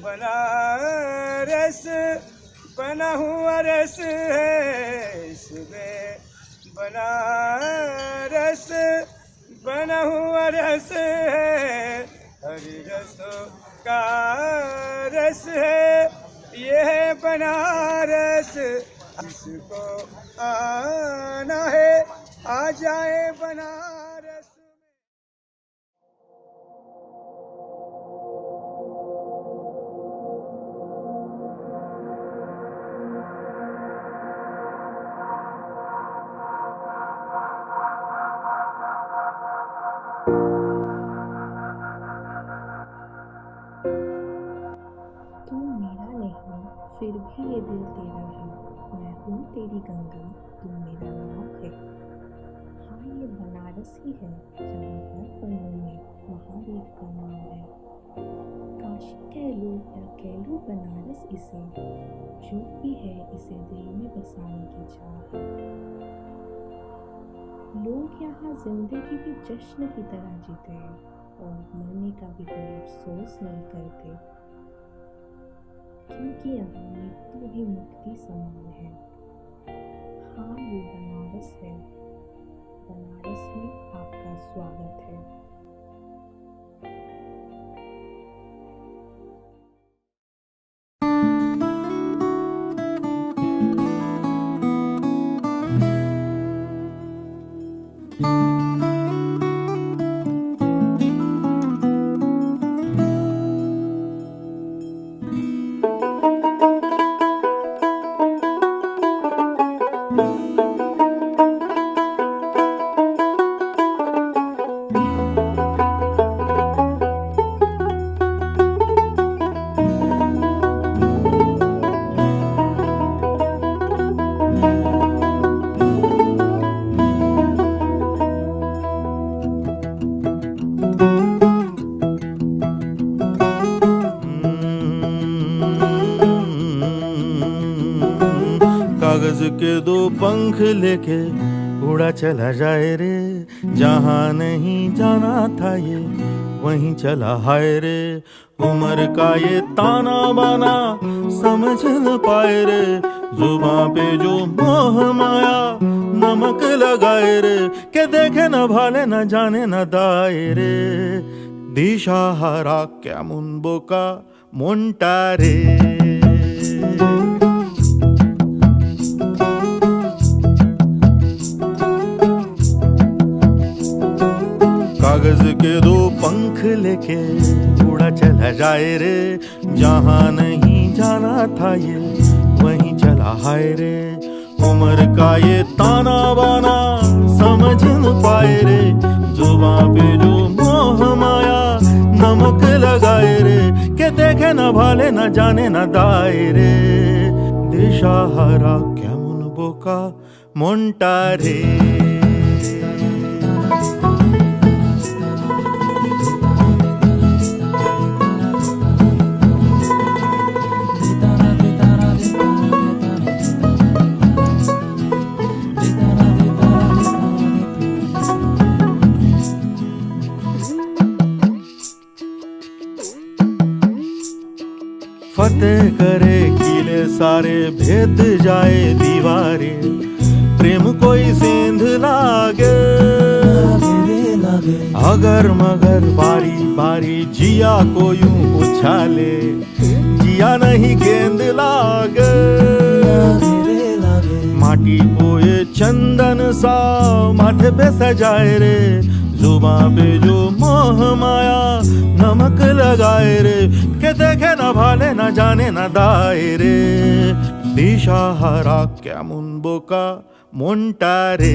बनारस बना हुआ रस है इसमें, बनारस बना हुआ रस है, हरि रसों का रस है ये है बनारस। जिसको आना है आ जाए बनारस। तू मेरा नहीं फिर भी ये दिल तेरा है, मैं हूँ तेरी गंगा तू मेरा नाम है। हाँ ये बनारस ही है जहाँ हर पन्नों में महादेव का नाम है। काशी कह लूँ या कह लूँ बनारस इसे, जो भी है इसे दिल में बसाने की चाह है। लोग यहाँ जिंदगी भी जश्न की तरह जीते हैं और मरने का भी कोई अफसोस नहीं करते, क्योंकि यहाँ मृत्यु भी मुक्ति समान है। हाँ ये बनारस है, बनारस में आपका स्वागत है। कागज के दो पंख लेके उड़ा चला जाए रे, जहाँ नहीं जाना था ये वहीं चला हाय रे। उम्र का ये ताना बाना समझ न पाए रे, जुबां पे जो मोह माया नमक लगाए रे, के देखे न भाले न जाने न दाए रे। दिशा हारा क्या मुनबो का मोंटा रे। कागज के दो पंख लेके उड़ा चला जाए रे, जहाँ नहीं जाना था ये वहीं चला हाय रे। उम्र का ये ताना बाना समझ न पाए रे, जुबां पे जो मोह माया नमक लगाए रे, के देखे न भाले न जाने न दाए रे। दिशा हरा क्या मुनबो का मोंटा रे। फतेह करे किले सारे, भेद जाए दीवारें, प्रेम कोई सेंध लागे अगर मगर बारी बारी जिया को यूं उछाले, जिया नहीं गेंद लागे। माटी को ये चंदन सा माथे पे सजाए रे, जुबां पे जो मोह माया नमक लगाए रे, के देखे न भाले न जाने न दाए रे। दिशा हरा क्या मुनबो का मोंटा रे।